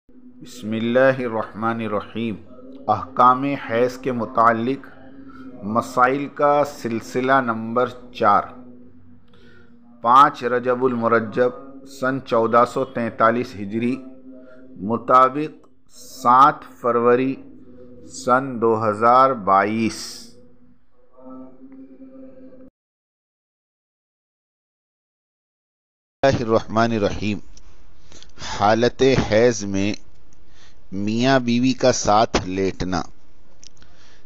بسم اللہ الرحمن الرحیم۔ احکام حیض کے متعلق مسائل کا سلسلہ نمبر 4، 5 رجب المرجب سن 1443 ہجری مطابق 7 فروری سن 2022۔ اللہ الرحمن الرحیم۔ حالت حیض میں میاں بیوی کا ساتھ لیٹنا۔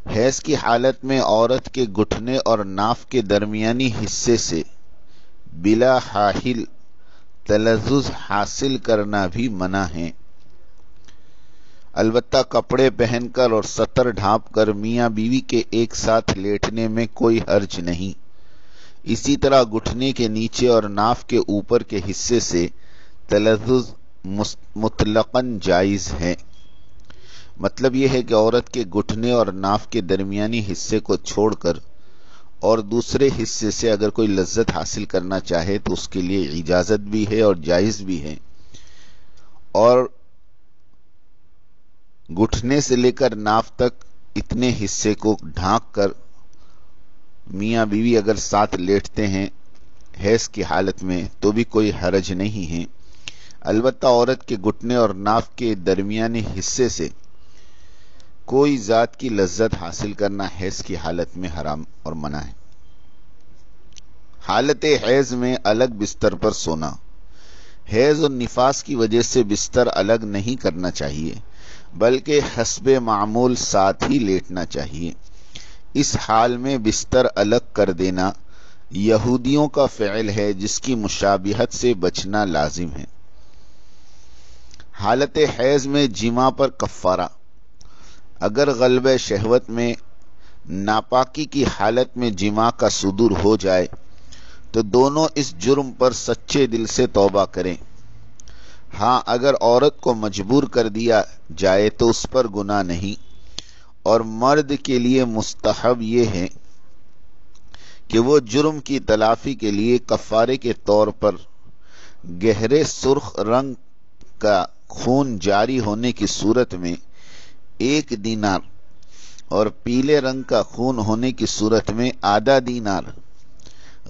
حیض کی حالت میں عورت کے گھٹنے اور ناف کے درمیانی حصے سے بلا حائل تلذذ حاصل کرنا بھی منع ہے۔ البتہ کپڑے پہن کر اور سطر ڈھانپ کر میاں بیوی کے ایک ساتھ لیٹنے میں کوئی حرج نہیں۔ اسی طرح گھٹنے کے نیچے اور ناف کے اوپر کے حصے سے تلذذ مطلقاً جائز ہے۔ مطلب یہ ہے کہ عورت کے گھٹنے اور ناف کے درمیانی حصے کو چھوڑ کر اور دوسرے حصے سے اگر کوئی لذت حاصل کرنا چاہے تو اس کے لیے اجازت بھی ہے اور جائز بھی ہے۔ اور گھٹنے سے لے کر ناف تک اتنے حصے کو ڈھانک کر میاں بیوی اگر ساتھ لیٹتے ہیں حیض کی حالت میں تو بھی کوئی حرج نہیں ہے۔ البتہ عورت کے گھٹنے اور ناف کے درمیانی حصے سے کوئی ذات کی لذت حاصل کرنا حیض کی حالت میں حرام اور منع ہے۔ حالت حیض میں الگ بستر پر سونا۔ حیض اور نفاس کی وجہ سے بستر الگ نہیں کرنا چاہیے بلکہ حسب معمول ساتھ ہی لیٹنا چاہیے۔ اس حال میں بستر الگ کر دینا یہودیوں کا فعل ہے جس کی مشابہت سے بچنا لازم ہے۔ حالت حیض میں جماع پر کفارہ۔ اگر غلبہ شہوت میں ناپاکی کی حالت میں جماع کا صدور ہو جائے تو دونوں اس جرم پر سچے دل سے توبہ کریں۔ ہاں اگر عورت کو مجبور کر دیا جائے تو اس پر گناہ نہیں، اور مرد کے لیے مستحب یہ ہے کہ وہ جرم کی تلافی کے لیے کفارے کے طور پر گہرے سرخ رنگ کا خون جاری ہونے کی صورت میں 1 دینار اور پیلے رنگ کا خون ہونے کی صورت میں ½ دینار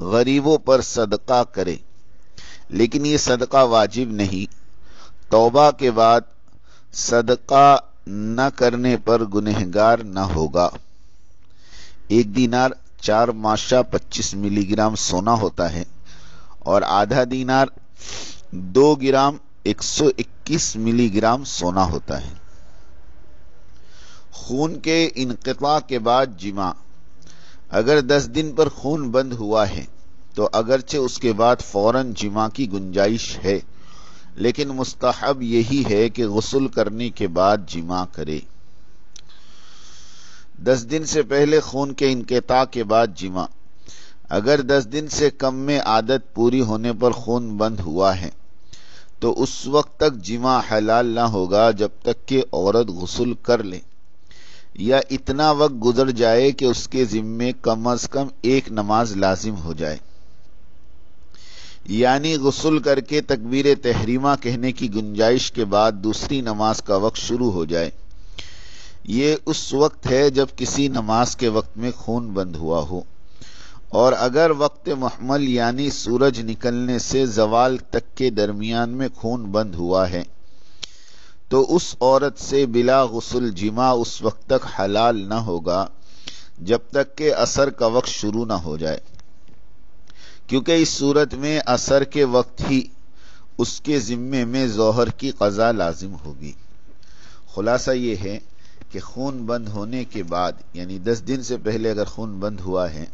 غریبوں پر صدقہ کرے، لیکن یہ صدقہ واجب نہیں۔ توبہ کے بعد صدقہ نہ کرنے پر گنہگار نہ ہوگا۔ 1 دینار 4 ماشا 25 ملی گرام سونا ہوتا ہے اور ½ دینار 2 گرام 121 ملی گرام سونا ہوتا ہے۔ خون کے انقطاع کے بعد جماع۔ اگر 10 دن پر خون بند ہوا ہے تو اگرچہ اس کے بعد فوراً جماع کی گنجائش ہے، لیکن مستحب یہی ہے کہ غسل کرنے کے بعد جماع کرے۔ 10 دن سے پہلے خون کے انقطاع کے بعد جماع۔ اگر 10 دن سے کم میں عادت پوری ہونے پر خون بند ہوا ہے تو اس وقت تک جماع حلال نہ ہوگا جب تک کہ عورت غسل کر لے یا اتنا وقت گزر جائے کہ اس کے ذمے کم از کم 1 نماز لازم ہو جائے، یعنی غسل کر کے تکبیر تحریمہ کہنے کی گنجائش کے بعد دوسری نماز کا وقت شروع ہو جائے۔ یہ اس وقت ہے جب کسی نماز کے وقت میں خون بند ہوا ہو، اور اگر وقت محمل یعنی سورج نکلنے سے زوال تک کے درمیان میں خون بند ہوا ہے تو اس عورت سے بلا غسل جماع اس وقت تک حلال نہ ہوگا جب تک کہ عصر کا وقت شروع نہ ہو جائے، کیونکہ اس صورت میں عصر کے وقت ہی اس کے ذمے میں ظہر کی قضا لازم ہوگی۔ خلاصہ یہ ہے کہ خون بند ہونے کے بعد یعنی 10 دن سے پہلے اگر خون بند ہوا ہے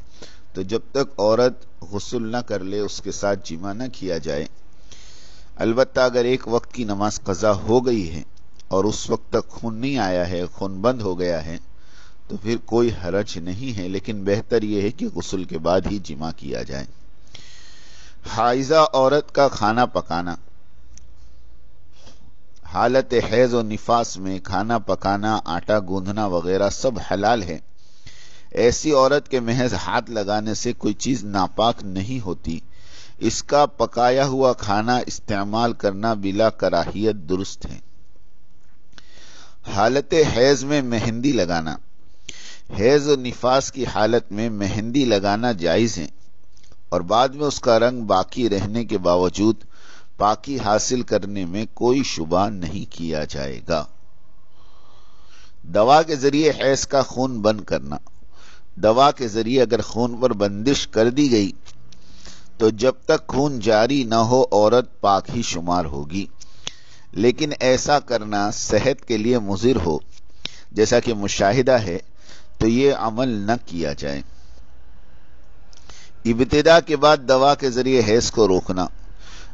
تو جب تک عورت غسل نہ کر لے اس کے ساتھ جماع نہ کیا جائے۔ البتہ اگر ایک وقت کی نماز قضا ہو گئی ہے اور اس وقت تک خون نہیں آیا ہے، خون بند ہو گیا ہے، تو پھر کوئی حرج نہیں ہے، لیکن بہتر یہ ہے کہ غسل کے بعد ہی جماع کیا جائے۔ حائضہ عورت کا کھانا پکانا۔ حالت حیض و نفاس میں کھانا پکانا، آٹا گوندھنا وغیرہ سب حلال ہے۔ ایسی عورت کے محض ہاتھ لگانے سے کوئی چیز ناپاک نہیں ہوتی، اس کا پکایا ہوا کھانا استعمال کرنا بلا کراہیت درست ہے۔ حالت حیض میں مہندی لگانا۔ حیض و نفاس کی حالت میں مہندی لگانا جائز ہے اور بعد میں اس کا رنگ باقی رہنے کے باوجود پاکی حاصل کرنے میں کوئی شبہ نہیں کیا جائے گا۔ دوا کے ذریعے حیض کا خون بند کرنا۔ دوا کے ذریعے اگر خون پر بندش کر دی گئی تو جب تک خون جاری نہ ہو عورت پاک ہی شمار ہوگی، لیکن ایسا کرنا صحت کے لیے مضر ہو جیسا کہ مشاہدہ ہے تو یہ عمل نہ کیا جائے۔ ابتدا کے بعد دوا کے ذریعے حیض کو روکنا۔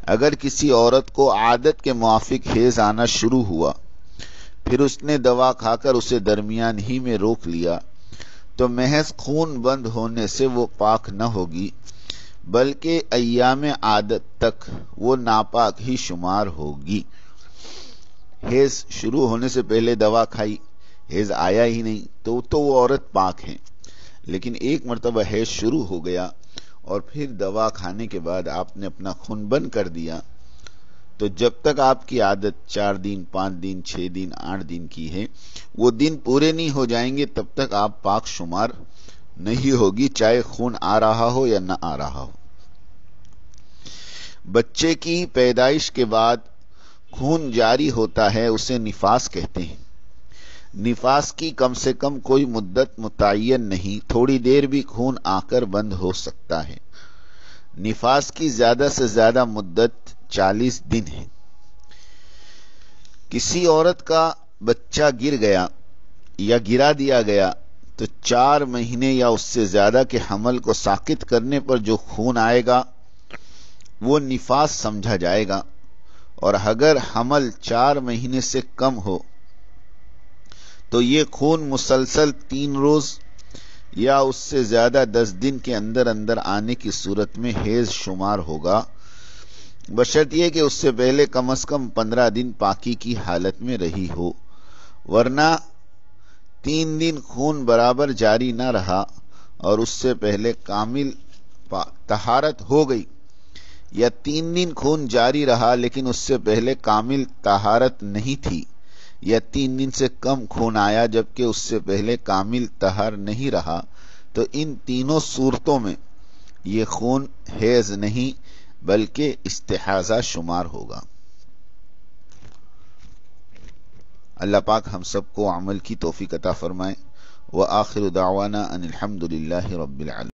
اگر کسی عورت کو عادت کے موافق حیض آنا شروع ہوا پھر اس نے دوا کھا کر اسے درمیان ہی میں روک لیا تو محض خون بند ہونے سے وہ پاک نہ ہوگی بلکہ ایام عادت تک وہ ناپاک ہی شمار ہوگی۔ حیض شروع ہونے سے پہلے دوا کھائی، حیض آیا ہی نہیں تو وہ عورت پاک ہے، لیکن ایک مرتبہ حیض شروع ہو گیا اور پھر دوا کھانے کے بعد آپ نے اپنا خون بند کر دیا تو جب تک آپ کی عادت 4 دن 5 دن 6 دن 8 دن کی ہے وہ دن پورے نہیں ہو جائیں گے تب تک آپ پاک شمار نہیں ہوگی، چاہے خون آ رہا ہو یا نہ آ رہا ہو۔ بچے کی پیدائش کے بعد خون جاری ہوتا ہے اسے نفاس کہتے ہیں۔ نفاس کی کم سے کم کوئی مدت متعین نہیں، تھوڑی دیر بھی خون آ کر بند ہو سکتا ہے۔ نفاس کی زیادہ سے زیادہ مدت 40 دن ہے۔ کسی عورت کا بچہ گر گیا یا گرا دیا گیا تو 4 مہینے یا اس سے زیادہ کے حمل کو ساقط کرنے پر جو خون آئے گا وہ نفاس سمجھا جائے گا، اور اگر حمل 4 مہینے سے کم ہو تو یہ خون مسلسل 3 روز یا اس سے زیادہ 10 دن کے اندر اندر آنے کی صورت میں حیض شمار ہوگا، بشرط یہ کہ اس سے پہلے کم از کم 15 دن پاکی کی حالت میں رہی ہو، ورنہ 3 دن خون برابر جاری نہ رہا اور اس سے پہلے کامل طہارت ہو گئی، یا 3 دن خون جاری رہا لیکن اس سے پہلے کامل طہارت نہیں تھی، یا 3 دن سے کم خون آیا جبکہ اس سے پہلے کامل طہر نہیں رہا، تو ان تینوں صورتوں میں یہ خون حیض نہیں بلکہ استحاضہ شمار ہوگا۔ اللہ پاک ہم سب کو عمل کی توفیق عطا فرمائے۔ وآخر دعوانا ان الحمد للہ رب العالمین۔